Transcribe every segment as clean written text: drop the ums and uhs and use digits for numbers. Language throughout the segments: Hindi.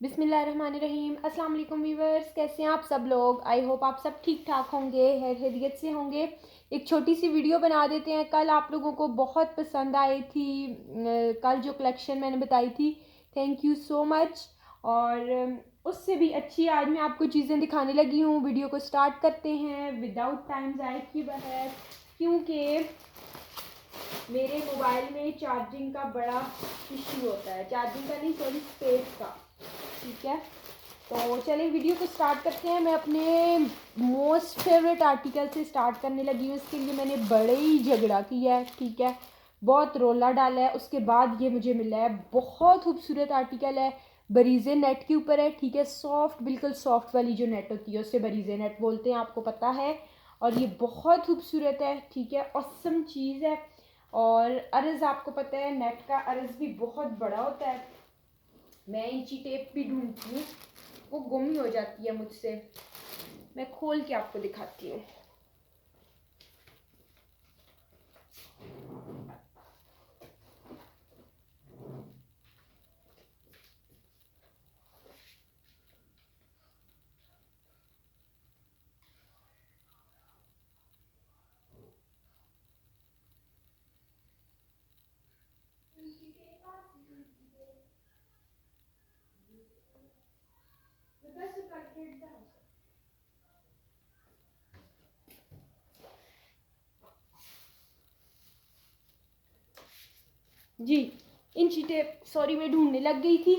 बिस्मिल्लाहिर्रहमानिर्रहीम। अस्सलाम वालेकुम व्यूवर्स, कैसे हैं आप सब लोग। आई होप आप सब ठीक ठाक होंगे, खैरियत से होंगे। एक छोटी सी वीडियो बना देते हैं। कल आप लोगों को बहुत पसंद आई थी कल जो कलेक्शन मैंने बताई थी, थैंक यू सो मच। और उससे भी अच्छी आज मैं आपको चीज़ें दिखाने लगी हूँ। वीडियो को स्टार्ट करते हैं विदाउट टाइम ज़ाया किए बगैर, क्योंकि मेरे मोबाइल में चार्जिंग का बड़ा इश्यू होता है। चार्जिंग का नहीं, सॉरी, स्पेस का। ठीक है, तो चलिए वीडियो को स्टार्ट करते हैं। मैं अपने मोस्ट फेवरेट आर्टिकल से स्टार्ट करने लगी हूँ। इसके लिए मैंने बड़े ही झगड़ा किया है, ठीक है, बहुत रोला डाला है। उसके बाद ये मुझे मिला है। बहुत खूबसूरत आर्टिकल है, बरीजे नेट के ऊपर है, ठीक है, सॉफ्ट, बिल्कुल सॉफ्ट वाली जो नेट होती है उसे बरीजे नेट बोलते हैं, आपको पता है। और ये बहुत खूबसूरत है, ठीक है, ऑसम चीज़ है। और अर्ज़ आपको पता है, नेट का अर्ज़ भी बहुत बड़ा होता है। मैं इंची टेप भी ढूंढती हूँ, वो गुम ही हो जाती है मुझसे। मैं खोल के आपको दिखाती हूँ। जी, इंची टेप, सॉरी, मैं ढूंढने लग गई थी।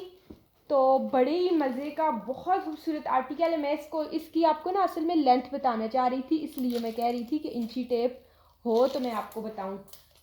तो बड़े ही मज़े का बहुत खूबसूरत आर्टिकल है। मैं इसकी आपको ना असल में लेंथ बताना चाह रही थी, इसलिए मैं कह रही थी कि इंची टेप हो तो मैं आपको बताऊं।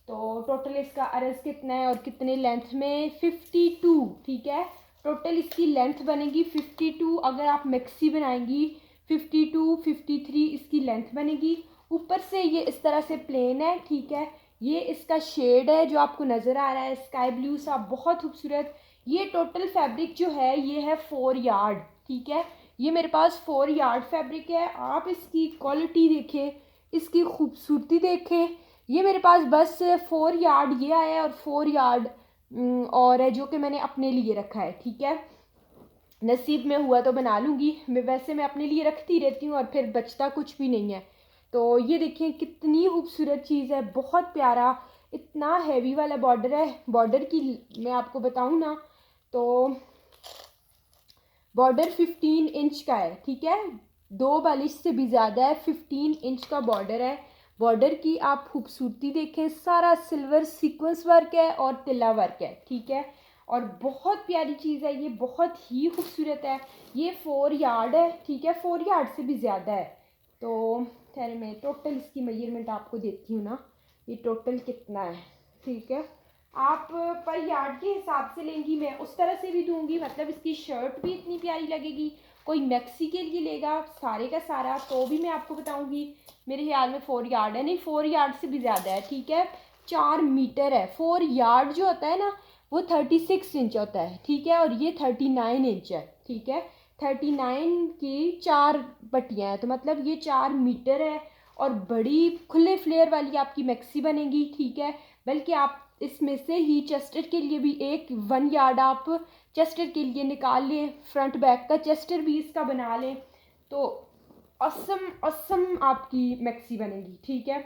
तो टोटल इसका अर्ज़ कितना है और कितने लेंथ में, 52, ठीक है। टोटल इसकी लेंथ बनेगी 52। अगर आप मैक्सी बनाएंगी 52, 53 इसकी लेंथ बनेगी। ऊपर से ये इस तरह से प्लेन है, ठीक है। ये इसका शेड है जो आपको नज़र आ रहा है, स्काई ब्लू सा, बहुत खूबसूरत। ये टोटल फैब्रिक जो है ये है 4 यार्ड, ठीक है। ये मेरे पास 4 यार्ड फैब्रिक है। आप इसकी क्वालिटी देखें, इसकी खूबसूरती देखें। ये मेरे पास बस 4 यार्ड ये आया है और 4 यार्ड और है जो कि मैंने अपने लिए रखा है, ठीक है। नसीब में हुआ तो बना लूँगी। मैं अपने लिए रखती रहती हूँ और फिर बचता कुछ भी नहीं है। तो ये देखिए कितनी खूबसूरत चीज़ है, बहुत प्यारा। इतना हैवी वाला बॉर्डर है। बॉर्डर की मैं आपको बताऊँ ना, तो बॉर्डर 15 इंच का है, ठीक है। 2 बालिश से भी ज़्यादा है, 15 इंच का बॉर्डर है। बॉर्डर की आप खूबसूरती देखें, सारा सिल्वर सीक्वेंस वर्क है और तिल्ला वर्क है, ठीक है। और बहुत प्यारी चीज़ है ये, बहुत ही खूबसूरत है। ये 4 यार्ड है, ठीक है, 4 यार्ड से भी ज़्यादा है। तो खैर मैं टोटल इसकी मेजरमेंट आपको देती हूँ ना, ये टोटल कितना है, ठीक है। आप पर यार्ड के हिसाब से लेंगी, मैं उस तरह से भी दूंगी, मतलब इसकी शर्ट भी इतनी प्यारी लगेगी। कोई मैक्सी के लिए लेगा सारे का सारा तो भी मैं आपको बताऊंगी। मेरे ख्याल में 4 यार्ड है, नहीं 4 यार्ड से भी ज़्यादा है, ठीक है। 4 मीटर है। 4 यार्ड जो होता है ना वो 36 इंच होता है, ठीक है। और ये 39 इंच है, ठीक है। 39 की 4 पट्टियाँ हैं, तो मतलब ये 4 मीटर है। और बड़ी खुले फ्लेयर वाली आपकी मैक्सी बनेगी, ठीक है। बल्कि आप इसमें से ही चेस्टर के लिए भी 1 यार्ड आप चेस्टर के लिए निकाल लें, फ्रंट बैक का चेस्टर भी इसका बना लें, तो असम असम आपकी मैक्सी बनेगी, ठीक है।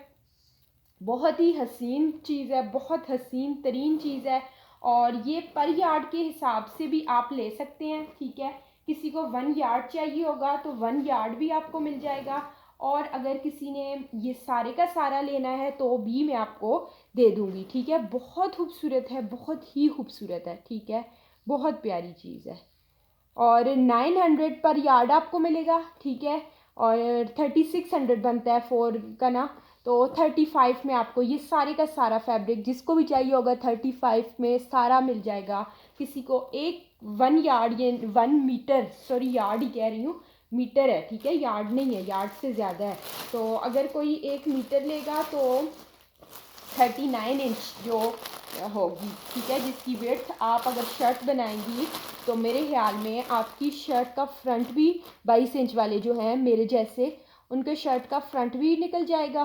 बहुत ही हसीन चीज़ है, बहुत हसीन तरीन चीज़ है। और ये पर यार्ड के हिसाब से भी आप ले सकते हैं, ठीक है। किसी को 1 यार्ड चाहिए होगा तो 1 यार्ड भी आपको मिल जाएगा। और अगर किसी ने ये सारे का सारा लेना है तो भी मैं आपको दे दूँगी, ठीक है। बहुत खूबसूरत है, बहुत ही खूबसूरत है, ठीक है, बहुत प्यारी चीज़ है। और 900 पर यार्ड आपको मिलेगा, ठीक है। और 3600 बनता है 4 का ना, तो 35 में आपको ये सारे का सारा फैब्रिक जिसको भी चाहिए होगा 35 में सारा मिल जाएगा। किसी को 1 यार्ड, ये 1 मीटर, सॉरी यार्ड ही कह रही हूँ, मीटर है, ठीक है, यार्ड नहीं है, यार्ड से ज़्यादा है। तो अगर कोई 1 मीटर लेगा तो 39 इंच जो होगी, ठीक है, जिसकी विड्थ आप अगर शर्ट बनाएंगी तो मेरे ख्याल में आपकी शर्ट का फ्रंट भी 22 इंच वाले जो हैं मेरे जैसे, उनके शर्ट का फ्रंट भी निकल जाएगा।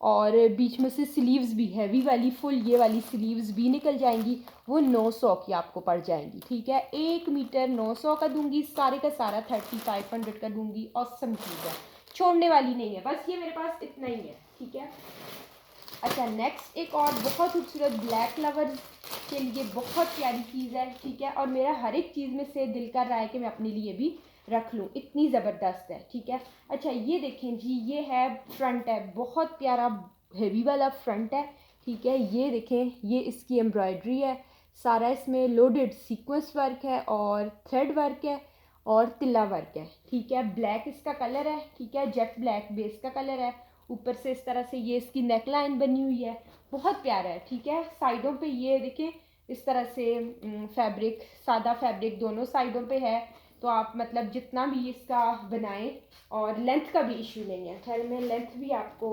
और बीच में से स्लीव्स भी हैवी वाली फुल ये वाली स्लीव्स भी निकल जाएंगी, वो 900 की आपको पड़ जाएंगी। ठीक है, 1 मीटर 900 का दूंगी, सारे का सारा 3500 का दूंगी। ऑसम चीज़ है, छोड़ने वाली नहीं है। बस ये मेरे पास इतना ही है। ठीक है, अच्छा नेक्स्ट एक और बहुत खूबसूरत ब्लैक लवर के लिए बहुत प्यारी चीज़ है। ठीक है, और मेरा हर एक चीज़ में से दिल कर रहा है कि मैं अपने लिए भी रख लूँ, इतनी ज़बरदस्त है। ठीक है, अच्छा ये देखें जी, ये है फ्रंट है, बहुत प्यारा हेवी वाला फ्रंट है। ठीक है, ये देखें, ये इसकी एम्ब्रॉयडरी है, सारा इसमें लोडेड सीक्वेंस वर्क है और थ्रेड वर्क है और तिल्ला वर्क है। ठीक है, ब्लैक इसका कलर है। ठीक है, जेट ब्लैक बेस का कलर है। ऊपर से इस तरह से ये इसकी नेक लाइन बनी हुई है, बहुत प्यारा है। ठीक है, साइडों पे ये देखें इस तरह से फैब्रिक, सादा फैब्रिक दोनों साइडों पे है, तो आप मतलब जितना भी इसका बनाएं, और लेंथ का भी इशू नहीं है। खैर मैं लेंथ भी आपको,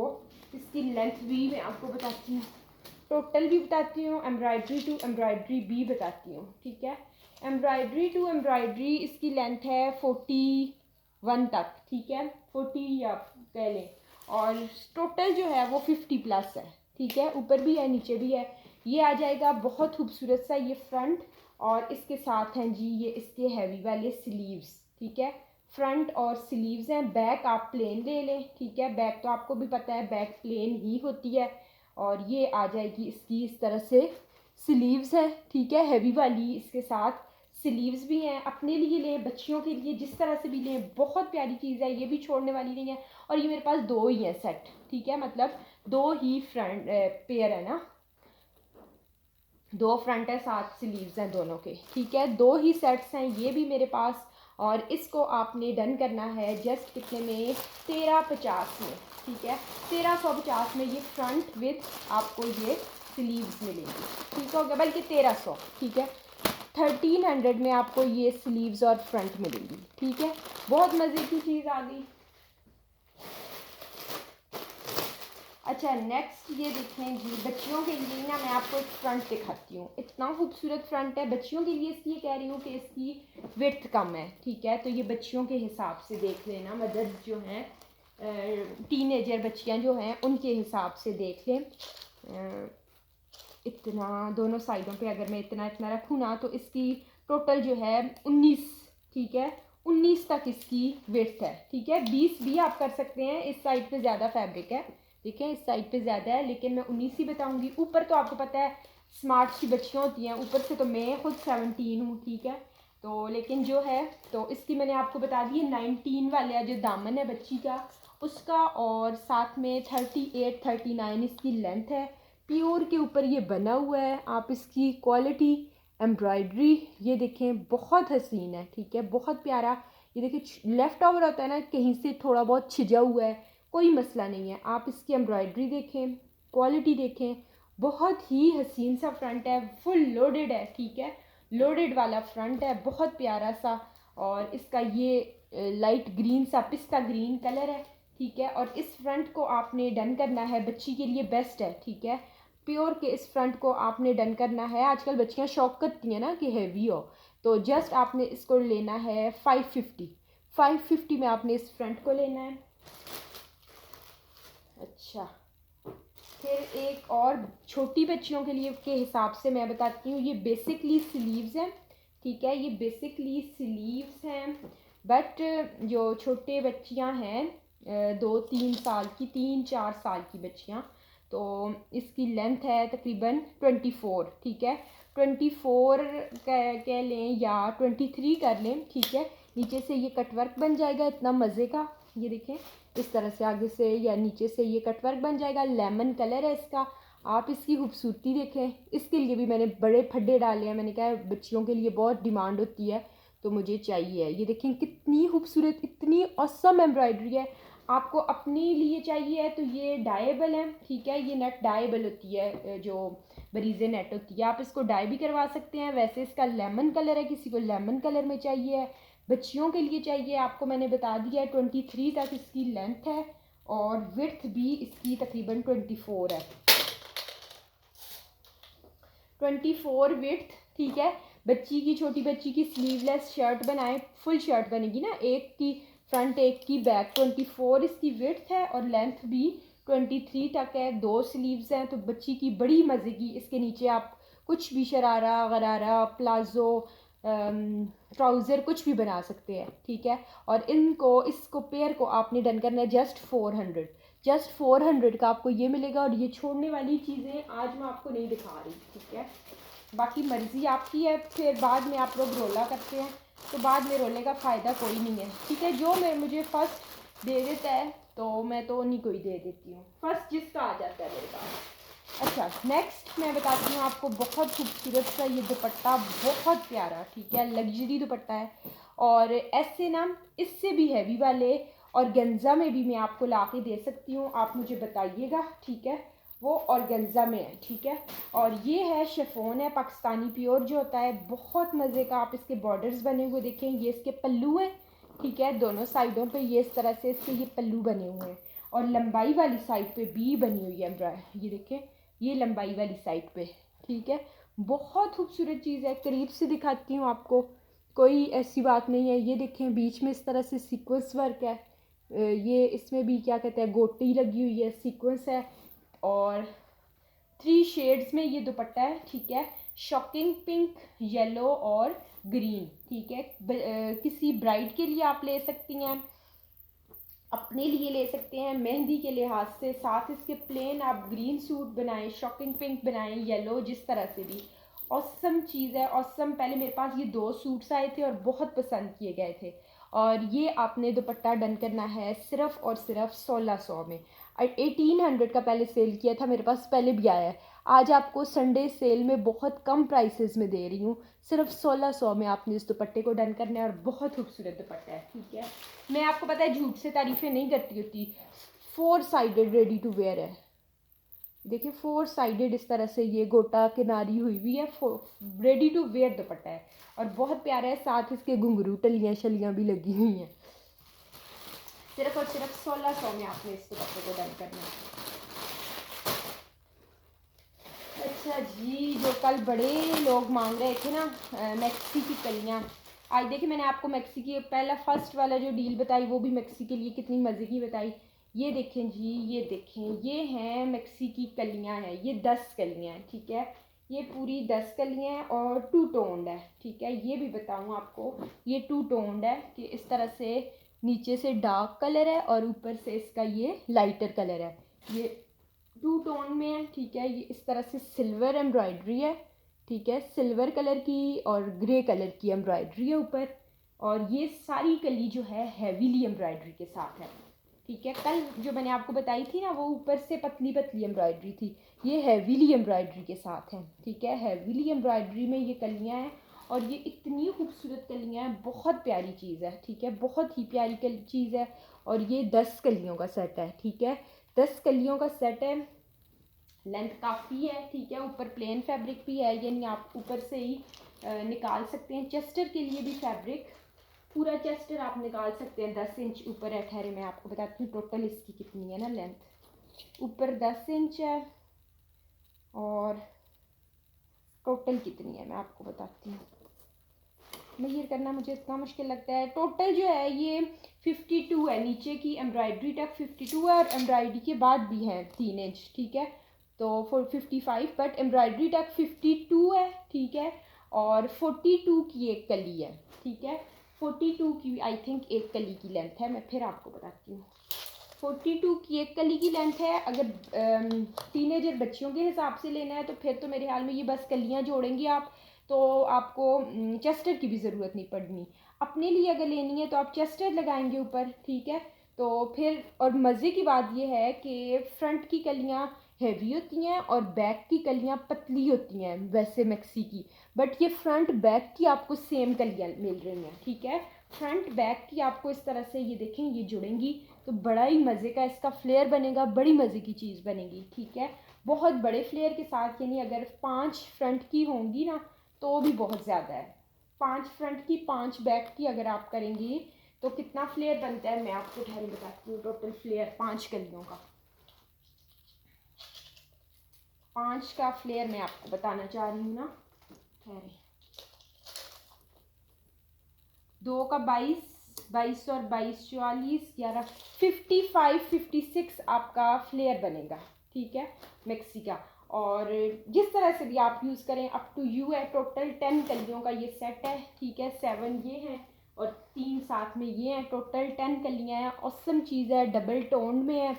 इसकी लेंथ भी मैं आपको बताती हूँ, टोटल भी बताती हूँ, एम्ब्रॉयडरी टू एम्ब्रॉयडरी भी बताती हूँ। ठीक है, एम्ब्रॉयडरी टू एम्ब्रॉयडरी इसकी लेंथ है 41 तक। ठीक है, 40 या कह लें, और टोटल जो है वो 50 प्लस है। ठीक है, ऊपर भी है नीचे भी है। ये आ जाएगा बहुत खूबसूरत सा ये फ्रंट, और इसके साथ हैं जी ये इसके हैवी वाले स्लीव्स। ठीक है, फ्रंट और स्लीव्स हैं। बैक आप प्लेन ले लें। ठीक है, बैक तो आपको भी पता है बैक प्लेन ही होती है, और ये आ जाएगी इसकी इस तरह से स्लीव्स है। ठीक है, हैवी वाली इसके साथ स्लीव्स भी हैं। अपने लिए लें, बच्चियों के लिए, जिस तरह से भी लें, बहुत प्यारी चीज़ है, ये भी छोड़ने वाली नहीं है। और ये मेरे पास 2 ही हैं सेट। ठीक है, मतलब 2 ही फ्रंट पेयर है ना, 2 फ्रंट है, 7 स्लीव्स हैं दोनों के। ठीक है, 2 ही सेट्स हैं ये भी मेरे पास, और इसको आपने डन करना है जस्ट कितने में, 1350 में। ठीक है, 1350 में ये फ्रंट विथ आपको ये स्लीव्स मिलेंगी। ठीक हो गया, बल्कि 1300। ठीक है, 1300 में आपको ये स्लीव्स और फ्रंट मिलेंगी। ठीक है, बहुत मज़े की चीज़ आ गई। अच्छा नेक्स्ट ये देखें जी, बच्चियों के लिए ना मैं आपको एक फ्रंट दिखाती हूँ, इतना खूबसूरत फ्रंट है। बच्चियों के लिए इसलिए कह रही हूँ कि इसकी विड्थ कम है। ठीक है, तो ये बच्चियों के हिसाब से देख लेना, मदर्स जो हैं, टीनेजर बच्चियाँ जो हैं, उनके हिसाब से देख लें। इतना दोनों साइडों पे अगर मैं इतना इतना रखूँ ना, तो इसकी टोटल जो है 19। ठीक है, 19 तक इसकी विड्थ है। ठीक है, 20 भी आप कर सकते हैं, इस साइड पे ज़्यादा फैब्रिक है। ठीक है, इस साइड पे ज़्यादा है, लेकिन मैं 19 ही बताऊँगी। ऊपर तो आपको पता है स्मार्ट सी बच्चियाँ होती हैं, ऊपर से तो मैं खुद 17 हूँ। ठीक है, तो लेकिन जो है, तो इसकी मैंने आपको बता दी है 19 वाला जो दामन है बच्ची का उसका, और साथ में 38 39 इसकी लेंथ है। प्योर के ऊपर ये बना हुआ है। आप इसकी क्वालिटी, एम्ब्रॉयडरी ये देखें, बहुत हसीन है। ठीक है, बहुत प्यारा। ये देखिए लेफ़्ट ओवर होता है ना, कहीं से थोड़ा बहुत छिजा हुआ है, कोई मसला नहीं है। आप इसकी एम्ब्रॉयडरी देखें, क्वालिटी देखें, बहुत ही हसीन सा फ्रंट है, फुल लोडेड है। ठीक है, लोडेड वाला फ्रंट है, बहुत प्यारा सा। और इसका ये लाइट ग्रीन सा पिस्ता ग्रीन कलर है। ठीक है, और इस फ्रंट को आपने डन करना है, बच्ची के लिए बेस्ट है। ठीक है, प्योर के इस फ्रंट को आपने डन करना है। आजकल बच्चियां शौक करती हैं ना कि हैवी हो, तो जस्ट आपने इसको लेना है 550 में आपने इस फ्रंट को लेना है। अच्छा, फिर एक और छोटी बच्चियों के लिए के हिसाब से मैं बताती हूँ, ये बेसिकली स्लीव्स हैं। ठीक है, ये बेसिकली स्लीव्स हैं, बट जो छोटे बच्चियाँ हैं 2-3 साल की, 3-4 साल की बच्चियाँ, तो इसकी लेंथ है तकरीबन 24। ठीक है, 24 कह लें या 23 कर लें। ठीक है, नीचे से ये कटवर्क बन जाएगा इतना मज़े का। ये देखें इस तरह से आगे से या नीचे से ये कटवर्क बन जाएगा, लेमन कलर है इसका। आप इसकी खूबसूरती देखें, इसके लिए भी मैंने बड़े फड्डे डाले हैं। मैंने कहा बच्चियों के लिए बहुत डिमांड होती है, तो मुझे चाहिए। ये देखें कितनी खूबसूरत, इतनी ऑसम एम्ब्रॉयडरी है। आपको अपने लिए चाहिए तो ये डाइबल है। ठीक है, ये नेट डाइबल होती है, जो बरीजे नेट होती है, आप इसको डाई भी करवा सकते हैं। वैसे इसका लेमन कलर है, किसी को लेमन कलर में चाहिए, बच्चियों के लिए चाहिए, आपको मैंने बता दिया है 23 तक इसकी लेंथ है, और विड्थ भी इसकी तकरीबन 24 है, 24 विड्थ। ठीक है, बच्ची की, छोटी बच्ची की स्लीवलेस शर्ट बनाए, फुल शर्ट बनेगी ना, एक की फ्रंट एक की बैक, 24 इसकी विड्थ है और लेंथ भी 23 तक है, 2 स्लीव्स हैं, तो बच्ची की बड़ी मज़े की। इसके नीचे आप कुछ भी शरारा गरारा प्लाज़ो ट्राउज़र कुछ भी बना सकते हैं, ठीक है। और इसको पेयर को आपने डन करना है जस्ट 400 का आपको ये मिलेगा। और ये छोड़ने वाली चीज़ें आज मैं आपको नहीं दिखा रही, ठीक है। बाकी मर्ज़ी आपकी है, फिर बाद में आप लोग रोला करते हैं तो बाद में रोने का फ़ायदा कोई नहीं है, ठीक है। जो मुझे फर्स्ट दे देता है तो मैं तो उन्हीं को ही दे देती हूँ, फर्स्ट जिसका आ जाता है मेरे पास। अच्छा, नेक्स्ट मैं बताती हूँ आपको, बहुत खूबसूरत सा ये दुपट्टा, बहुत प्यारा, ठीक है, लग्जरी दुपट्टा है। और ऐसे ना इससे भी हैवी वाले और गेंजा में भी मैं आपको ला के दे सकती हूँ, आप मुझे बताइएगा, ठीक है। वो ऑर्गेन्जा में है, ठीक है। और ये है शिफॉन है, पाकिस्तानी प्योर जो होता है, बहुत मज़े का। आप इसके बॉर्डर्स बने हुए देखें, ये इसके पल्लू है, ठीक है। दोनों साइडों पे ये इस तरह से इसके ये पल्लू बने हुए हैं और लंबाई वाली साइड पे भी बनी हुई है एम्ब्रॉयडरी, ये देखें, ये लंबाई वाली साइड पे, ठीक है। बहुत खूबसूरत चीज़ है, करीब से दिखाती हूँ आपको, कोई ऐसी बात नहीं है। ये देखें, बीच में इस तरह से सीक्वेंस वर्क है, ये इसमें भी क्या कहते हैं गोटी लगी हुई है, सीक्वेंस है। और 3 शेड्स में ये दुपट्टा है, ठीक है। शॉकिंग पिंक, येलो और ग्रीन, ठीक है। किसी ब्राइड के लिए आप ले सकती हैं, अपने लिए ले सकते हैं, मेहंदी के लिहाज से। साथ इसके प्लेन आप ग्रीन सूट बनाएं, शॉकिंग पिंक बनाएं, येलो, जिस तरह से भी। ऑसम चीज़ है, ऑसम। पहले मेरे पास ये 2 सूट्स आए थे और बहुत पसंद किए गए थे। और ये आपने दुपट्टा डन करना है सिर्फ़ और सिर्फ 1600 में। 1800 का पहले सेल किया था, मेरे पास पहले भी आया है। आज आपको संडे सेल में बहुत कम प्राइसेस में दे रही हूँ, सिर्फ 1600 में आपने इस दुपट्टे को डन करना है। और बहुत खूबसूरत दुपट्टा है, ठीक है। मैं आपको पता है झूठ से तारीफ़ें नहीं करती होती। 4 साइडेड रेडी टू वेयर है, देखिए 4 साइडेड इस तरह से ये गोटा किनारी हुई है, रेडी टू वेयर दुपट्टा है और बहुत प्यारा है। साथ इसके घुंघरू टलियाँ शलियाँ भी लगी हुई हैं। सिर्फ और सिर्फ 1600 में आपने इस दुपट्टे को डन करना है। अच्छा जी, जो कल बड़े लोग मांग रहे थे ना मैक्सी की कलियाँ, आज देखिए मैंने आपको मैक्सी की पहला फर्स्ट वाला जो डील बताई वो भी मैक्सी के लिए कितनी मज़े की बताई। ये देखें जी, ये देखें, ये हैं मैक्सी की कलियाँ हैं, ये 10 कलियाँ हैं, ठीक है। ये पूरी 10 कलियाँ हैं और 2 टोन्ड है, ठीक है। ये भी बताऊँ आपको, ये 2 टोन्ड है कि इस तरह से नीचे से डार्क कलर है और ऊपर से इसका ये लाइटर कलर है। ये 2 टोन में है, ठीक है। ये इस तरह से सिल्वर एम्ब्रॉयडरी है, ठीक है, सिल्वर कलर की और ग्रे कलर की एम्ब्रॉयडरी है ऊपर। और ये सारी कली जो है हैवीली एम्ब्रॉयडरी के साथ है, ठीक है। कल जो मैंने आपको बताई थी ना वो ऊपर से पतली पतली एम्ब्रॉयडरी थी, ये हैवीली एम्ब्रॉयडरी के साथ है, ठीक है। हैवीली एम्ब्रॉयडरी में ये कलियाँ हैं और ये इतनी खूबसूरत कलियाँ हैं, बहुत प्यारी चीज़ है, ठीक है, बहुत ही प्यारी चीज़ है। और ये 10 कलियों का सेट है, ठीक है, 10 कलियों का सेट है। लेंथ काफ़ी है, ठीक है। ऊपर प्लेन फैब्रिक भी है, यानी आप ऊपर से ही निकाल सकते हैं। चेस्टर के लिए भी फैब्रिक, पूरा चेस्टर आप निकाल सकते हैं। 10 इंच ऊपर है, ठहरे मैं आपको बताती हूँ टोटल इसकी कितनी है ना लेंथ। ऊपर 10 इंच है और टोटल कितनी है मैं आपको बताती हूँ। मेजर करना मुझे इतना मुश्किल लगता है। टोटल जो है ये 52 है, नीचे की एम्ब्रॉयडरी तक 52 है और एम्ब्रॉयडरी के बाद भी है 3 इंच, ठीक है। तो 55, बट एम्ब्रॉयडरी तक 52 है, ठीक है। और 42 की एक कली है, ठीक है। 42 की आई थिंक एक कली की लेंथ है, मैं फिर आपको बताती हूँ। 42 की एक कली की लेंथ है। अगर टीनेजर बच्चियों के हिसाब से लेना है तो फिर तो मेरे ख्याल में ये बस कलियाँ जोड़ेंगे आप, तो आपको चेस्टर की भी ज़रूरत नहीं पड़नी। अपने लिए अगर लेनी है तो आप चेस्टर लगाएंगे ऊपर, ठीक है। तो फिर और मज़े की बात ये है कि फ्रंट की कलियाँ हैवी होती हैं और बैक की कलियाँ पतली होती हैं वैसे मैक्सी की, बट ये फ्रंट बैक की आपको सेम कलियाँ मिल रही हैं, ठीक है। फ्रंट बैक की आपको इस तरह से ये देखें ये जुड़ेंगी तो बड़ा ही मज़े का इसका फ्लेयर बनेगा, बड़ी मज़े की चीज़ बनेगी, ठीक है। बहुत बड़े फ्लेयर के साथ, यानी अगर 5 फ्रंट की होंगी ना तो भी बहुत ज़्यादा है। 5 फ्रंट की 5 बैक की अगर आप करेंगी तो कितना फ्लेयर बनता है मैं आपको ठहरे बताती हूँ। टोटल फ्लेयर 5 कलियों का, 5 का फ्लेयर मैं आपको बताना चाह रही हूँ ना, ठहरे। 2 का 22, 22 और 22 44 11 55 56 आपका फ्लेयर बनेगा, ठीक है, मैक्सी का। और जिस तरह से भी आप यूज़ करें, अप टू यू है। टोटल 10 कलियों का ये सेट है, ठीक है। 7 ये हैं और 3 साथ में ये हैं, टोटल 10 कलियाँ हैं। ऑसम चीज़ है, डबल टोन में है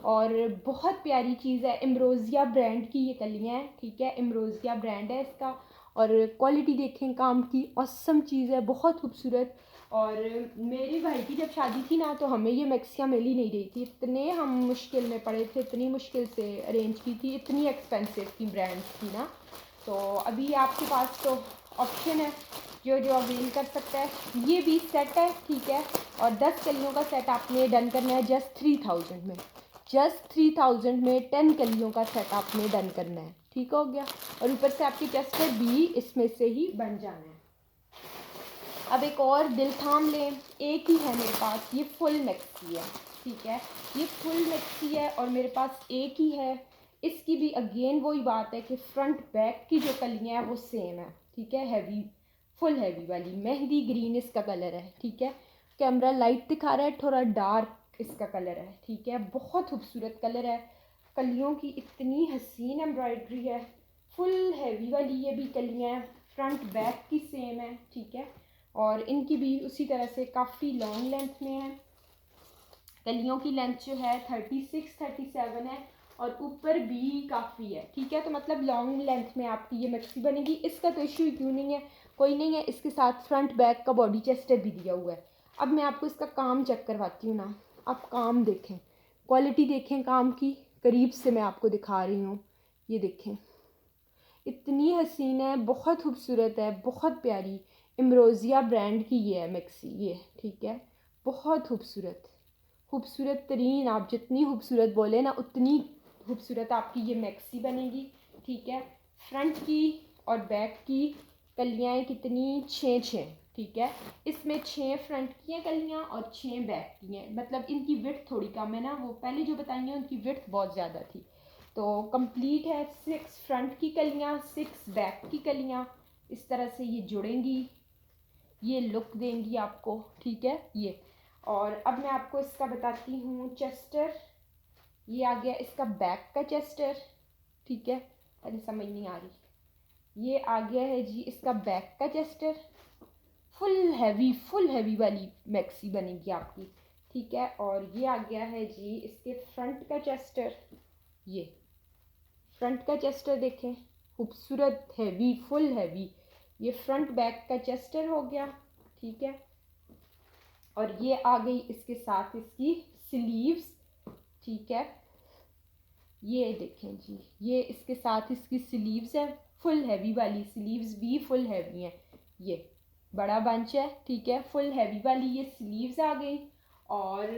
और बहुत प्यारी चीज़ है। एम्ब्रोसिया ब्रांड की ये कलियाँ हैं, ठीक है, एम्ब्रोसिया ब्रांड है इसका। और क्वालिटी देखें काम की, ऑसम चीज़ है, बहुत खूबसूरत। और मेरी भाई की जब शादी थी ना, तो हमें ये मैक्सियाँ मिल ही नहीं रही थी, इतने हम मुश्किल में पड़े थे, इतनी मुश्किल से अरेंज की थी, इतनी एक्सपेंसिव की ब्रांड्स थी ना। तो अभी आपके पास तो ऑप्शन है जो जो अवेल कर सकता है। ये भी सेट है, ठीक है, और 10 कलियों का सेट आपने डन करना है जस्ट 3000 में। जस्ट 3000 में 10 कलियों का सेट आपने डन करना है, ठीक हो गया। और ऊपर से आपकी टेस्टर भी इसमें से ही बन जाना है। अब एक और दिल थाम लें, एक ही है मेरे पास, ये फुल मैक्सी है, ठीक है, ये फुल मैक्सी है और मेरे पास एक ही है। इसकी भी अगेन वही बात है कि फ्रंट बैक की जो कलियाँ हैं वो सेम है, ठीक है, हैवी, फुल हैवी वाली मेहंदी ग्रीन इसका कलर है, ठीक है। कैमरा लाइट दिखा रहा है, थोड़ा डार्क इसका कलर है, ठीक है, बहुत खूबसूरत कलर है। कलियों की इतनी हसीन एम्ब्रॉयडरी है, फुल हैवी वाली ये भी कलियाँ हैं, फ्रंट बैक की सेम है, ठीक है। और इनकी भी उसी तरह से काफ़ी लॉन्ग लेंथ में है। कलियों की लेंथ जो है 36 37 है और ऊपर भी काफ़ी है, ठीक है। तो मतलब लॉन्ग लेंथ में आपकी ये मैक्सी बनेगी। इसका तो इशू क्यों नहीं है, कोई नहीं है। इसके साथ फ्रंट बैक का बॉडी चेस्टर भी दिया हुआ है। अब मैं आपको इसका काम चेक करवाती हूँ ना, आप काम देखें, क्वालिटी देखें काम की, करीब से मैं आपको दिखा रही हूँ। ये देखें, इतनी हसीन है, बहुत खूबसूरत है, बहुत प्यारी। एम्ब्रोसिया ब्रांड की ये है मैक्सी, ये, ठीक है, बहुत खूबसूरत, खूबसूरत तरीन। आप जितनी खूबसूरत बोले ना उतनी खूबसूरत आपकी ये मैक्सी बनेगी, ठीक है। फ्रंट की और बैक की कलियाँ कितनी, 6 ठीक है। इसमें 6 फ्रंट की हैं कलियाँ और 6 बैक की हैं। मतलब इनकी विड्थ थोड़ी कम है ना, वो पहले जो बताई हैं उनकी विड्थ बहुत ज़्यादा थी। तो कंप्लीट है 6 फ्रंट की कलियाँ, 6 बैक की कलियाँ। इस तरह से ये जुड़ेंगी, ये लुक देंगी आपको, ठीक है, ये। और अब मैं आपको इसका बताती हूँ चेस्टर। ये आ गया इसका बैक का चेस्टर, ठीक है, अरे समझ नहीं आ रही। ये आ गया है जी इसका बैक का चेस्टर। फुल हैवी वाली मैक्सी बनेगी आपकी, ठीक है। और ये आ गया है जी इसके फ्रंट का चेस्टर। ये फ्रंट का चेस्टर देखें, खूबसूरत, हैवी, फुल हैवी। ये फ्रंट बैक का चेस्टर हो गया, ठीक है। और ये आ गई इसके साथ इसकी स्लीव्स, ठीक है। ये देखें जी, ये इसके साथ इसकी स्लीव्स है, फुल हैवी वाली स्लीव्स भी फुल हैवी हैं। ये बड़ा बंच है, ठीक है, फुल हैवी वाली ये स्लीव्स आ गई। और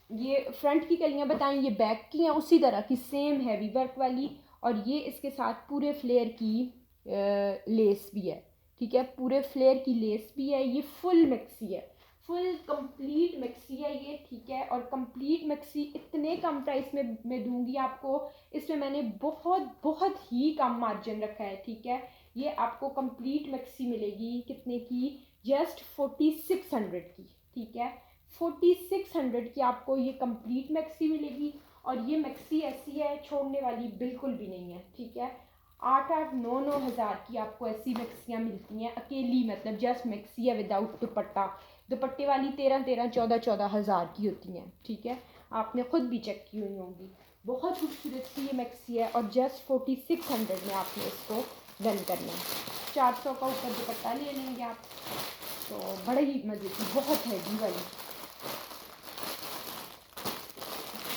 ये फ्रंट की कलियां बताएं, ये बैक की हैं उसी तरह की सेम हैवी वर्क वाली। और ये इसके साथ पूरे फ्लेयर की लेस भी है, ठीक है, पूरे फ्लेयर की लेस भी है। ये फुल मैक्सी है, फुल कंप्लीट मैक्सी है ये, ठीक है। और कंप्लीट मैक्सी इतने कम प्राइस में मैं दूंगी आपको। इसमें मैंने बहुत बहुत ही कम मार्जिन रखा है, ठीक है। ये आपको कंप्लीट मैक्सी मिलेगी कितने की, जस्ट 4600 की, ठीक है। 4600 की आपको ये कंप्लीट मैक्सी मिलेगी। और ये मैक्सी ऐसी है छोड़ने वाली बिल्कुल भी नहीं है, ठीक है। 8-9 हज़ार की आपको ऐसी मैक्सियाँ मिलती हैं अकेली, मतलब जस्ट मैक्सी है विदाउट दुपट्टा। दुपट्टे वाली 13-14 हज़ार की होती हैं, ठीक है, आपने खुद भी चेक की हुई होंगी। बहुत खूबसूरत सी ये मैक्सी है और जस्ट 4600 में आपने इसको डन करना है। 400 का ऊपर दुपट्टा ले लेंगे आप, तो बड़े ही मज़े की, बहुत हैवी वाली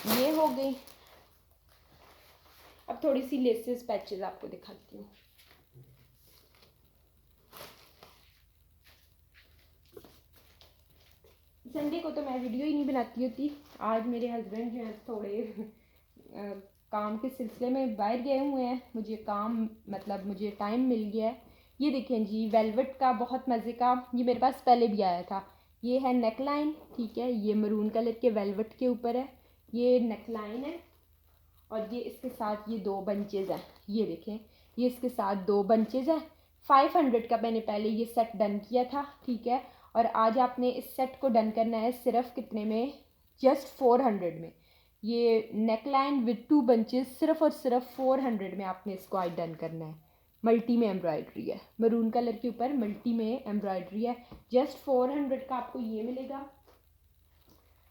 ये हो गई। अब थोड़ी सी लेसेस पैचेस आपको दिखाती हूँ। संडे को तो मैं वीडियो ही नहीं बनाती होती। आज मेरे हस्बैंड जो हैं थोड़े काम के सिलसिले में बाहर गए हुए हैं, मुझे काम मतलब मुझे टाइम मिल गया है। ये देखें जी, वेलवेट का बहुत मज़े का, ये मेरे पास पहले भी आया था। ये है नेक लाइन, ठीक है, ये मरून कलर के वेलवेट के ऊपर है, ये नेक लाइन है। और ये इसके साथ ये 2 बंचेज़ हैं, ये देखें, ये इसके साथ 2 बंचेज़ हैं। 500 का मैंने पहले ये सेट डन किया था, ठीक है। और आज आपने इस सेट को डन करना है सिर्फ कितने में, जस्ट 400 में। ये नेक लाइन विद 2 बंचेस सिर्फ और सिर्फ 400 में आपने इसको आज डन करना है। मल्टी में एम्ब्रॉयडरी है, मरून कलर के ऊपर मल्टी में एम्ब्रॉयडरी है, जस्ट 400 का आपको ये मिलेगा।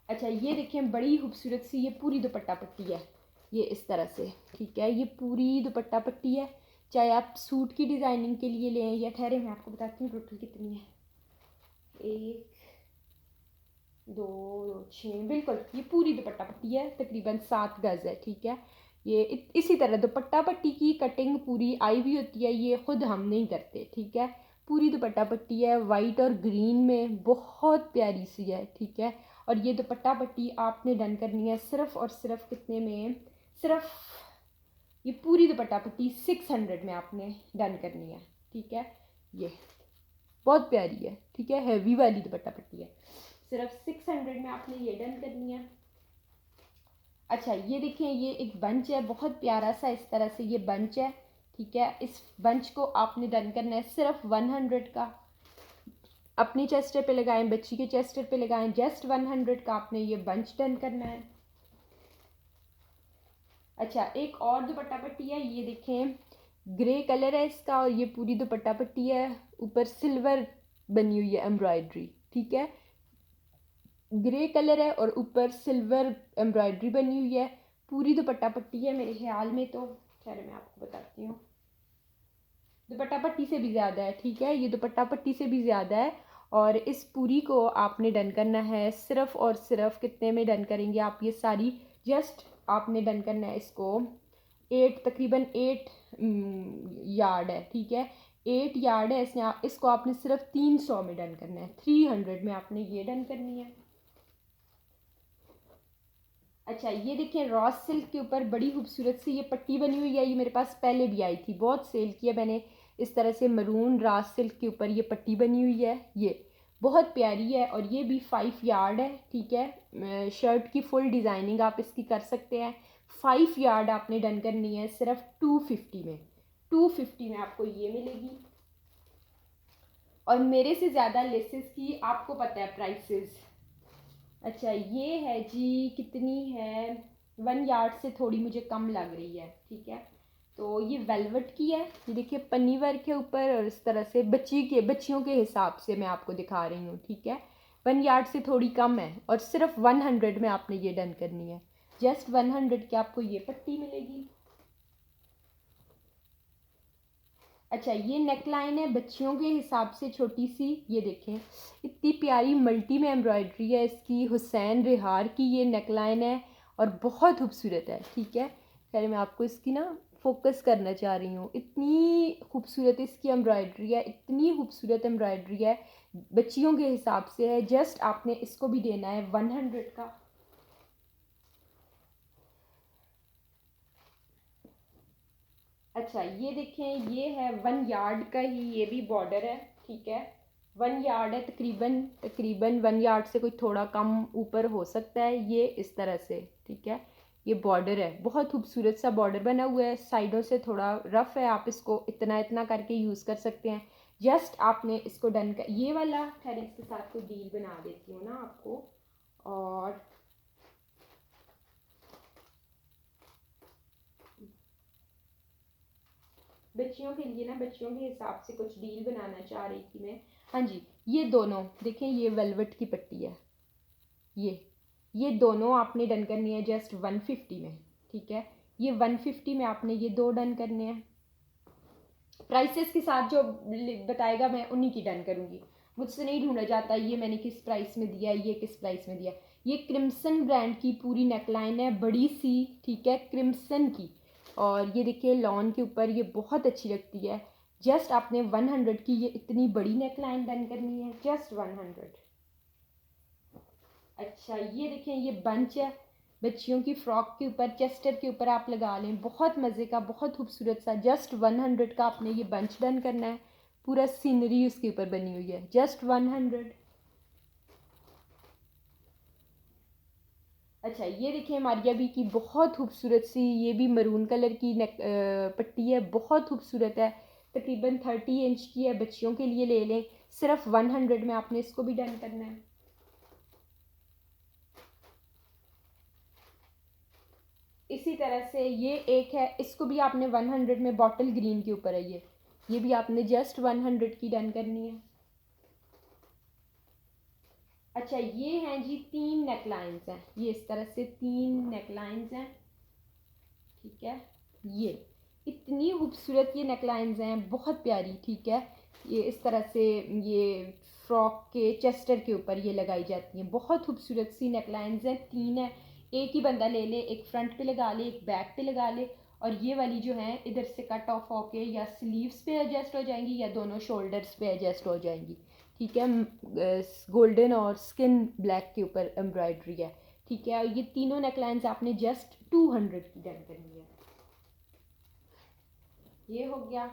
अच्छा ये देखें बड़ी खूबसूरत सी ये पूरी दुपट्टा पट्टी है, ये इस तरह से, ठीक है। ये पूरी दुपट्टा पट्टी है, चाहे आप सूट की डिज़ाइनिंग के लिए लें या ठहरे मैं आपको बताती हूँ टोटल कितनी है, 1 2 6, बिल्कुल ये पूरी दुपट्टा पट्टी है, तकरीबन 7 गज़ है, ठीक है। ये इसी तरह दुपट्टा पट्टी की कटिंग पूरी आई हुई होती है, ये ख़ुद हम नहीं करते, ठीक है। पूरी दुपट्टा पट्टी है, वाइट और ग्रीन में बहुत प्यारी सी है, ठीक है। और ये दुपट्टा पट्टी आपने डन करनी है सिर्फ और सिर्फ कितने में, सिर्फ ये पूरी दुपट्टा पट्टी 600 में आपने डन करनी है, ठीक है। ये बहुत प्यारी है, ठीक है, हैवी वाली दुपट्टा पट्टी है, सिर्फ 600 में आपने ये डन करनी है। अच्छा ये देखें ये एक बंच है, बहुत प्यारा सा इस तरह से ये बंच है, ठीक है। इस बंच को आपने डन करना है सिर्फ 100 का। अपनी चेस्टर पे लगाएं, बच्ची के चेस्टर पे लगाएं, जस्ट 100 का आपने ये बंच डन करना है। अच्छा एक और दुपट्टा पट्टी है, ये देखें ग्रे कलर है इसका और ये पूरी दुपट्टा पट्टी है, ऊपर सिल्वर बनी हुई है एम्ब्रॉयडरी, ठीक है। ग्रे कलर है और ऊपर सिल्वर एम्ब्रॉयडरी बनी हुई है, पूरी दुपट्टा पट्टी है मेरे ख्याल में, तो खैर मैं आपको बताती हूँ, दुपट्टा पट्टी से भी ज़्यादा है, ठीक है। ये दुपट्टा पट्टी से भी ज़्यादा है और इस पूरी को आपने डन करना है सिर्फ और सिर्फ कितने में डन करेंगे आप, ये सारी जस्ट आपने डन करना है इसको 8 तकरीबन 8 यार्ड है, ठीक है। 8 यार्ड है इसको आपने सिर्फ 300 में डन करना है, 300 में आपने ये डन करनी है। अच्छा ये देखें रॉस सिल्क के ऊपर बड़ी खूबसूरत सी ये पट्टी बनी हुई है, ये मेरे पास पहले भी आई थी, बहुत सेल किया मैंने। इस तरह से मरून रॉस सिल्क के ऊपर ये पट्टी बनी हुई है, ये बहुत प्यारी है और ये भी 5 यार्ड है, ठीक है। शर्ट की फुल डिज़ाइनिंग आप इसकी कर सकते हैं। 5 यार्ड आपने डन करनी है सिर्फ 250 में, 250 में आपको ये मिलेगी। और मेरे से ज़्यादा लेसेस की आपको पता है प्राइसेस। अच्छा ये है जी, कितनी है, 1 यार्ड से थोड़ी मुझे कम लग रही है, ठीक है। तो ये वेलवेट की है, ये देखिए पन्नी वर्क है ऊपर और इस तरह से बच्चियों के हिसाब से मैं आपको दिखा रही हूँ, ठीक है। 1 यार्ड से थोड़ी कम है और सिर्फ 100 में आपने ये डन करनी है, जस्ट 100 की आपको ये पट्टी मिलेगी। अच्छा ये नेक लाइन है बच्चियों के हिसाब से छोटी सी, ये देखें इतनी प्यारी मल्टी में एम्ब्रॉयडरी है इसकी, हुसैन रिहार की ये नेक लाइन है और बहुत खूबसूरत है, ठीक है। खैर मैं आपको इसकी ना फोकस करना चाह रही हूँ, इतनी खूबसूरत इसकी एम्ब्रॉयडरी है, इतनी खूबसूरत एम्ब्रॉयडरी है, बच्चियों के हिसाब से है, जस्ट आपने इसको भी देना है 100 का। अच्छा ये देखें ये है 1 यार्ड का ही ये भी बॉर्डर है, ठीक है। 1 यार्ड है, तकरीबन 1 यार्ड से कोई थोड़ा कम ऊपर हो सकता है, ये इस तरह से, ठीक है। ये बॉर्डर है, बहुत खूबसूरत सा बॉर्डर बना हुआ है, साइडों से थोड़ा रफ़ है, आप इसको इतना इतना करके यूज़ कर सकते हैं। जस्ट आपने इसको डन कर, ये वाला खैर इसके साथ कोई डील बना देती हूँ ना आपको। और बच्चियों के लिए ना, बच्चियों के हिसाब से कुछ डील बनाना चाह रही थी मैं। हाँ जी ये दोनों देखें, ये वेलवेट की पट्टी है, ये दोनों आपने डन करनी है जस्ट 150 में, ठीक है। ये 150 में आपने ये 2 डन करने हैं, प्राइसेस के साथ जो बताएगा मैं उन्हीं की डन करूँगी, मुझसे नहीं ढूंढा जाता ये मैंने किस प्राइस में दिया, ये किस प्राइस में दिया। ये क्रिम्सन ब्रांड की पूरी नेकलाइन है, बड़ी सी, ठीक है, क्रिम्सन की। और ये देखिए लॉन के ऊपर ये बहुत अच्छी लगती है, जस्ट आपने 100 की ये इतनी बड़ी नेकलाइन डन करनी है, जस्ट 100। अच्छा ये देखें ये बंच है, बच्चियों की फ्रॉक के ऊपर चेस्टर के ऊपर आप लगा लें, बहुत मज़े का, बहुत खूबसूरत सा, जस्ट 100 का आपने ये बंच डन करना है, पूरा सीनरी उसके ऊपर बनी हुई है, जस्ट 100। अच्छा ये देखिए मारिया बी की बहुत खूबसूरत सी ये भी मरून कलर की पट्टी है, बहुत खूबसूरत है, तकरीबन 30 इंच की है, बच्चियों के लिए ले लें, सिर्फ 100 में आपने इसको भी डन करना है। इसी तरह से ये एक है, इसको भी आपने 100 में, बॉटल ग्रीन के ऊपर है ये भी आपने जस्ट 100 की डन करनी है। अच्छा, ये हैं जी 3 नेकलाइंस हैं, ये इस तरह से 3 नेकलाइंस हैं, ठीक है। ये इतनी खूबसूरत ये नेकलाइंस हैं, बहुत प्यारी, ठीक है। ये इस तरह से ये फ्रॉक के चेस्टर के ऊपर ये लगाई जाती हैं, बहुत खूबसूरत सी नेकलाइंस हैं, 3 है। एक ही बंदा ले ले, एक फ्रंट पे लगा ले, एक बैक पे लगा ले, और ये वाली जो है इधर से कट ऑफ होके या स्लीव्स पे एडजस्ट हो जाएंगी या दोनों शोल्डर्स पे एडजस्ट हो जाएंगी, ठीक है। गोल्डन और स्किन ब्लैक के ऊपर एम्ब्रॉयडरी है, ठीक है। और ये तीनों नेकलाइंस आपने जस्ट 200 की डन करनी है। ये हो गया।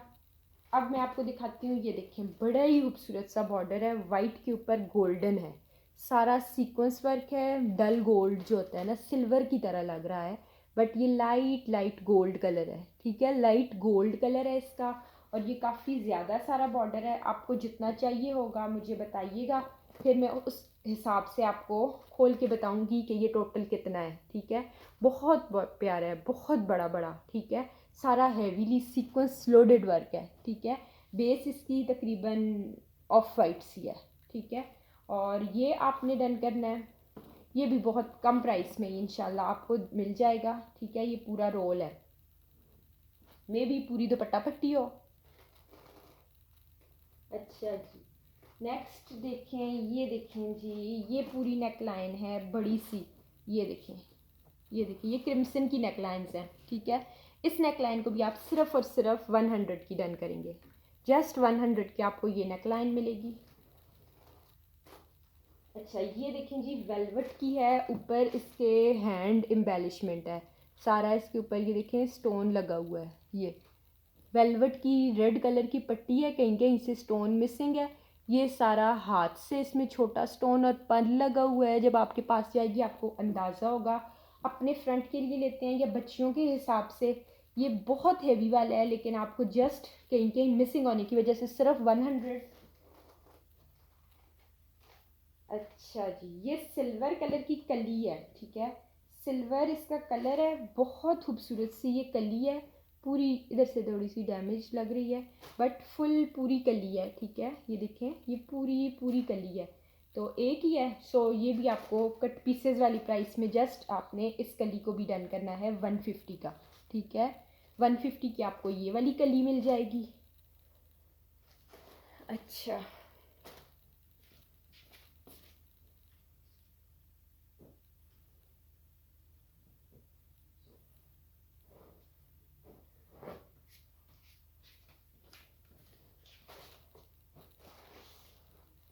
अब मैं आपको दिखाती हूँ, ये देखें बड़ा ही खूबसूरत सा बॉर्डर है, वाइट के ऊपर गोल्डन है, सारा सीक्वेंस वर्क है, डल गोल्ड जो होता है ना, सिल्वर की तरह लग रहा है, बट ये लाइट लाइट गोल्ड कलर है, ठीक है। लाइट गोल्ड कलर है इसका, और ये काफ़ी ज़्यादा सारा बॉर्डर है। आपको जितना चाहिए होगा मुझे बताइएगा, फिर मैं उस हिसाब से आपको खोल के बताऊंगी कि ये टोटल कितना है, ठीक है। बहुत प्यारा है, बहुत बड़ा बड़ा, ठीक है। सारा हैवीली सीक्वेंस लोडेड वर्क है, ठीक है। बेस इसकी तकरीबन ऑफ वाइट सी है, ठीक है। और ये आपने डन करना है, ये भी बहुत कम प्राइस में इंशाल्लाह आपको मिल जाएगा, ठीक है। ये पूरा रोल है, मे भी पूरी दुपट्टा पट्टी हो। अच्छा जी, नेक्स्ट देखें, ये देखें जी, ये पूरी नेक लाइन है बड़ी सी, ये देखें, ये देखिए, ये क्रिम्सन की नेकलाइंस हैं, ठीक है। इस नेकलाइन को भी आप सिर्फ और सिर्फ 100 की डन करेंगे, जस्ट 100 की आपको ये नेकलाइन मिलेगी। अच्छा, ये देखें जी, वेलवेट की है, ऊपर इसके हैंड एम्बेलिशमेंट है सारा इसके ऊपर, ये देखें स्टोन लगा हुआ है, ये वेलवेट की रेड कलर की पट्टी है, कहीं कहीं से स्टोन मिसिंग है, ये सारा हाथ से इसमें छोटा स्टोन और पर्ल लगा हुआ है। जब आपके पास जाएगी आपको अंदाज़ा होगा। अपने फ्रंट के लिए लेते हैं या बच्चियों के हिसाब से, ये बहुत हेवी वाला है, लेकिन आपको जस्ट कहीं कहीं मिसिंग होने की वजह से सिर्फ 100। अच्छा जी, ये सिल्वर कलर की कली है, ठीक है। सिल्वर इसका कलर है, बहुत खूबसूरत सी ये कली है, पूरी इधर से थोड़ी सी डैमेज लग रही है, बट फुल पूरी कली है, ठीक है। ये देखें, ये पूरी पूरी कली है, तो एक ही है। सो ये भी आपको कट पीसेस वाली प्राइस में जस्ट आपने इस कली को भी डन करना है 150 का, ठीक है। 150 की आपको ये वाली कली मिल जाएगी। अच्छा,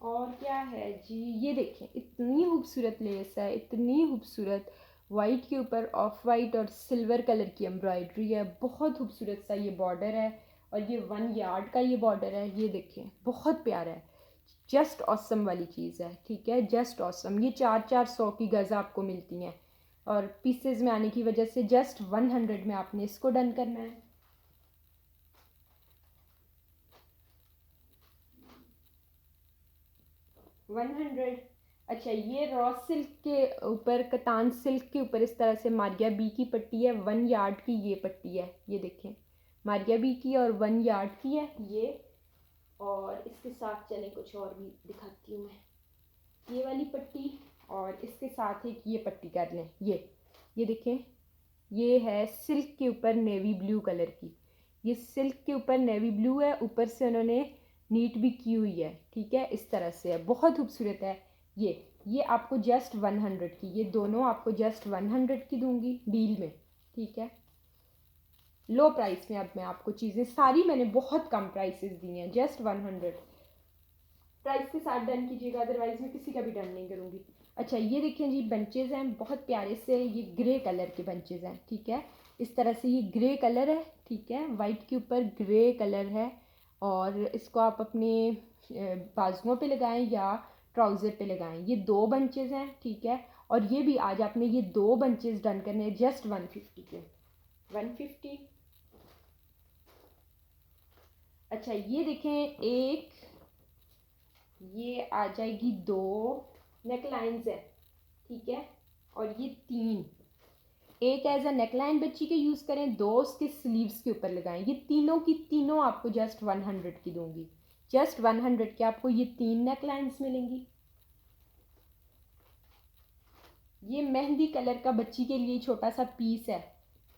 और क्या है जी, ये देखें, इतनी खूबसूरत लेस है, इतनी खूबसूरत, वाइट के ऊपर ऑफ वाइट और सिल्वर कलर की एम्ब्रॉयडरी है, बहुत खूबसूरत सा ये बॉर्डर है, और ये 1 यार्ड का ये बॉर्डर है, ये देखें बहुत प्यारा है, जस्ट ऑसम वाली चीज़ है, ठीक है, जस्ट ऑसम। ये 400 की गज़ आपको मिलती हैं, और पीसेज में आने की वजह से जस्ट 100 में आपने इसको डन करना है। 100। अच्छा, ये रॉ सिल्क के ऊपर, कतान सिल्क के ऊपर इस तरह से मारिया बी की पट्टी है, 1 यार्ड की ये पट्टी है, ये देखें मारिया बी की, और 1 यार्ड की है ये। और इसके साथ चलें कुछ और भी दिखाती हूँ मैं, ये वाली पट्टी, और इसके साथ एक ये पट्टी कर लें, ये देखें, ये है सिल्क के ऊपर नेवी ब्लू कलर की, ये सिल्क के ऊपर नेवी ब्लू है, ऊपर से उन्होंने नीट भी की हुई है, ठीक है, इस तरह से है, बहुत खूबसूरत है। ये आपको जस्ट 100 की, ये दोनों आपको जस्ट 100 की दूंगी डील में, ठीक है, लो प्राइस में। अब मैं आपको चीज़ें सारी मैंने बहुत कम प्राइसेस दी हैं, जस्ट 100 प्राइस के साथ डन कीजिएगा, अदरवाइज मैं किसी का भी डन नहीं करूँगी। अच्छा, ये देखें जी, बंचेज़ हैं बहुत प्यारे से, ये ग्रे कलर के बंचेज़ हैं, ठीक है, इस तरह से ये ग्रे कलर है, ठीक है, वाइट के ऊपर ग्रे कलर है, और इसको आप अपने बाजुओं पे लगाएं या ट्राउज़र पे लगाएं। ये 2 बंचेज़ हैं, ठीक है, और ये भी आज आपने ये 2 बंचेज़ डन करने हैं जस्ट 150 के, 150। अच्छा, ये देखें, एक ये आ जाएगी 2 नेक लाइन्स है, ठीक है, और ये 3, एक एज अ नेकलाइन बच्ची के यूज़ करें, 2 उसके स्लीव्स के ऊपर लगाएं। ये तीनों की तीनों आपको जस्ट 100 की दूंगी, जस्ट 100 के आपको ये 3 नेकलाइंस मिलेंगी। ये मेहंदी कलर का बच्ची के लिए छोटा सा पीस है,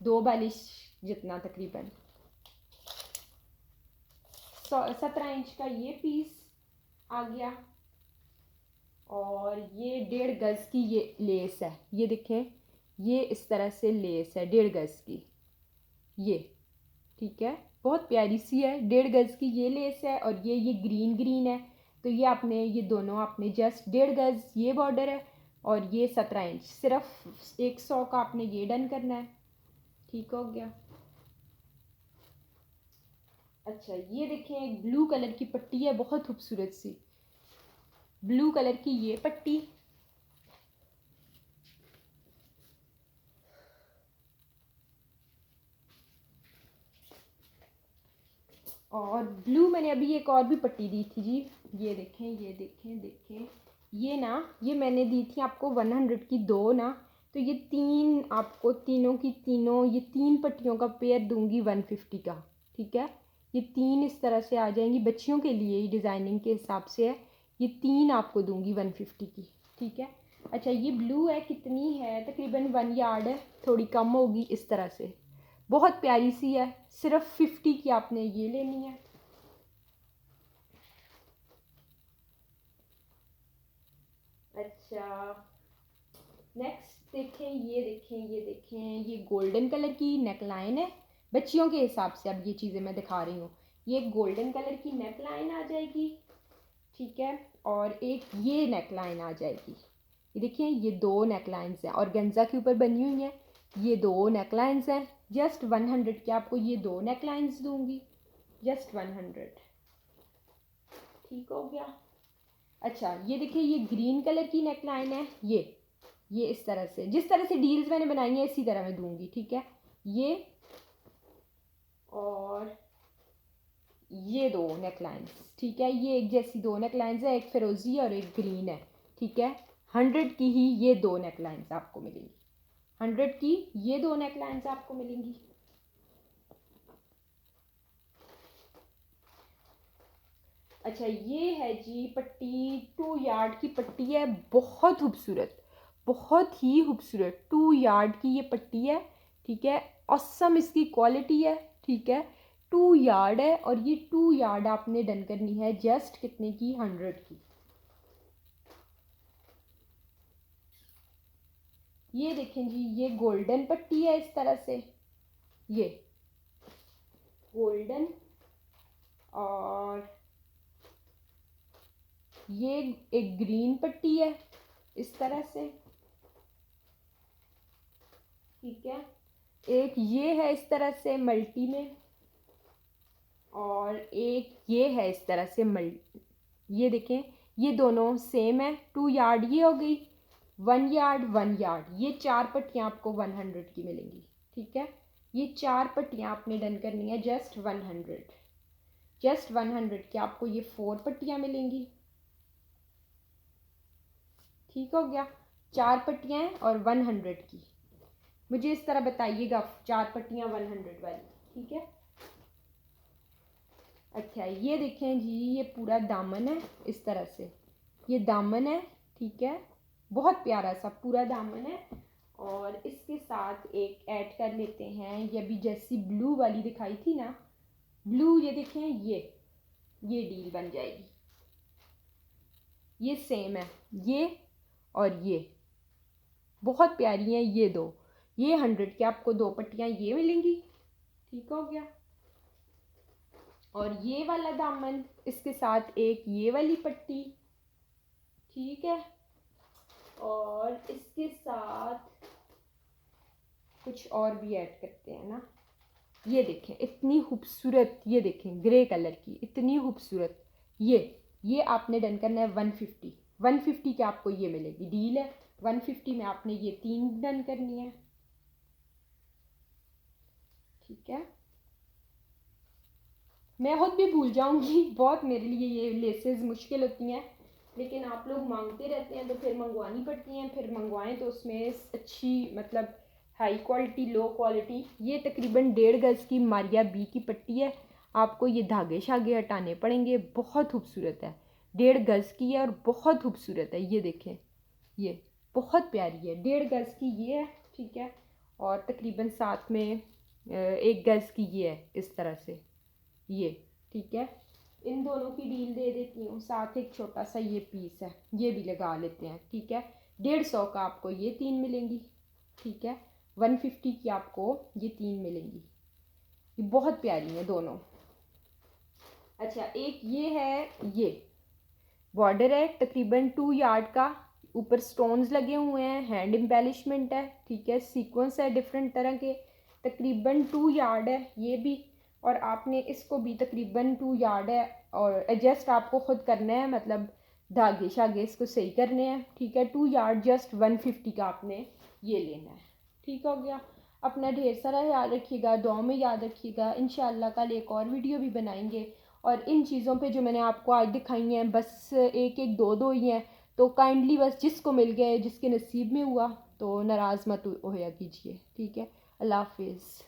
2 बालिश जितना तकरीबन, 17 इंच का ये पीस आ गया। और ये 1.5 गज की ये लेस है, ये देखें, ये इस तरह से लेस है 1.5 गज की, ये ठीक है, बहुत प्यारी सी है, 1.5 गज की ये लेस है। और ये ग्रीन ग्रीन है, तो ये आपने ये दोनों आपने जस्ट 1.5 गज ये बॉर्डर है और ये 17 इंच, सिर्फ 100 का आपने ये डन करना है, ठीक हो गया। अच्छा ये देखें, एक ब्लू कलर की पट्टी है, बहुत खूबसूरत सी ब्लू कलर की ये पट्टी, और ब्लू मैंने अभी एक और भी पट्टी दी थी जी, ये देखें, ये देखें, देखें, ये ना, ये मैंने दी थी आपको 100 की 2 ना, तो ये 3 आपको तीनों की तीनों ये 3 पट्टियों का पेयर दूंगी 150 का, ठीक है। ये 3 इस तरह से आ जाएंगी, बच्चियों के लिए डिज़ाइनिंग के हिसाब से है, ये 3 आपको दूंगी 150 की, ठीक है। अच्छा ये ब्लू है, कितनी है, तकरीबन 1 यार्ड है, थोड़ी कम होगी इस तरह से, बहुत प्यारी सी है, सिर्फ 50 की आपने ये लेनी है। अच्छा नेक्स्ट देखें, ये देखें, ये देखें, ये गोल्डन कलर की नेकलाइन है बच्चियों के हिसाब से, अब ये चीज़ें मैं दिखा रही हूँ, ये गोल्डन कलर की नेकलाइन आ जाएगी, ठीक है, और एक ये नेकलाइन आ जाएगी, ये देखिए, ये 2 नेकलाइंस हैं और गंजा के ऊपर बनी हुई हैं, ये 2 नेकलाइंस हैं, जस्ट 100 के आपको ये 2 नेकलाइंस दूंगी, जस्ट 100, ठीक हो गया। अच्छा ये देखिए, ये ग्रीन कलर की नेकलाइन है, ये इस तरह से, जिस तरह से डील्स मैंने बनाई है इसी तरह मैं दूंगी, ठीक है, ये और ये 2 नेकलाइंस, ठीक है, ये एक जैसी 2 नेकलाइंस है, एक फिरोजी और एक ग्रीन है, ठीक है, 100 की ही ये 2 नेकलाइंस आपको मिलेंगी, 100 की ये 2 नेकलाइंस आपको मिलेंगी। अच्छा ये है जी पट्टी, 2 यार्ड की पट्टी है, बहुत खूबसूरत, बहुत ही खूबसूरत 2 यार्ड की ये पट्टी है, ठीक है, औसम इसकी क्वालिटी है, ठीक है, 2 यार्ड है और ये 2 यार्ड आपने डन करनी है जस्ट कितने की, 100 की। ये देखें जी, ये गोल्डन पट्टी है इस तरह से, ये गोल्डन, और ये एक ग्रीन पट्टी है इस तरह से, ठीक है, एक ये है इस तरह से मल्टी में, और एक ये है इस तरह से ये देखें, ये दोनों सेम है, 2 यार्ड ये हो गई, 1 यार्ड 1 यार्ड, ये 4 पट्टियाँ आपको 100 की मिलेंगी, ठीक है, ये 4 पट्टियाँ आपने डन करनी है जस्ट 100, जस्ट 100 की आपको ये 4 पट्टियाँ मिलेंगी, ठीक हो गया, 4 पट्टियाँ हैं और 100 की, मुझे इस तरह बताइएगा 4 पट्टियाँ 100 वाली, ठीक है। अच्छा ये देखें जी, ये पूरा दामन है इस तरह से, ये दामन है, ठीक है, बहुत प्यारा सा पूरा दामन है, और इसके साथ एक ऐड कर लेते हैं, ये अभी जैसी ब्लू वाली दिखाई थी ना, ब्लू, ये देखें, ये डील बन जाएगी, ये सेम है, ये और ये बहुत प्यारी हैं ये 2, ये 100 की आपको 2 पट्टियाँ ये मिलेंगी, ठीक हो गया। और ये वाला दामन, इसके साथ एक ये वाली पट्टी, ठीक है, और इसके साथ कुछ और भी ऐड करते हैं ना, ये देखें इतनी खूबसूरत, ये देखें ग्रे कलर की इतनी खूबसूरत, ये आपने डन करना है 150 के आपको ये मिलेगी, डील है 150 में आपने ये 3 डन करनी है, ठीक है। मैं खुद भी भूल जाऊंगी, बहुत मेरे लिए ये लेसेस मुश्किल होती हैं, लेकिन आप लोग मांगते रहते हैं तो फिर मंगवानी पड़ती हैं, फिर मंगवाएं तो उसमें अच्छी मतलब हाई क्वालिटी लो क्वालिटी। ये तकरीबन 1.5 गज की मारिया बी की पट्टी है, आपको ये धागे शागे हटाने पड़ेंगे। बहुत खूबसूरत है, 1.5 गज की है और बहुत खूबसूरत है। ये देखें, ये बहुत प्यारी है, 1.5 गज की ये है, ठीक है। और तकरीबन साथ में 1 गज की ये है इस तरह से, ये ठीक है। इन दोनों की डील दे देती हूँ, साथ एक छोटा सा ये पीस है, ये भी लगा लेते हैं, ठीक है। 150 का आपको ये 3 मिलेंगी, ठीक है। 150 की आपको ये 3 मिलेंगी। ये बहुत प्यारी हैं दोनों। अच्छा, एक ये है, ये बॉर्डर है तकरीबन 2 यार्ड का, ऊपर स्टोन्स लगे हुए हैं, हैंड एम्बेलिशमेंट है, ठीक है। सीक्वेंस है डिफरेंट तरह के, तकरीबन 2 यार्ड है ये भी। और आपने इसको भी तकरीबन 2 यार्ड है, और एडजस्ट आपको ख़ुद करना है, मतलब धागे शागे इसको सही करने हैं, ठीक है। 2 यार्ड जस्ट 150 का आपने ये लेना है, ठीक हो गया। अपना ढेर सारा ख्याल रखिएगा, दुआओं में याद रखिएगा। इंशाल्लाह कल एक और वीडियो भी बनाएंगे। और इन चीज़ों पे जो मैंने आपको आज दिखाई हैं बस एक एक दो दो ही हैं, तो काइंडली बस जिसको मिल गए, जिसके नसीब में हुआ, तो नाराज़ मत होया कीजिए, ठीक है। अल्लाह हाफिज़।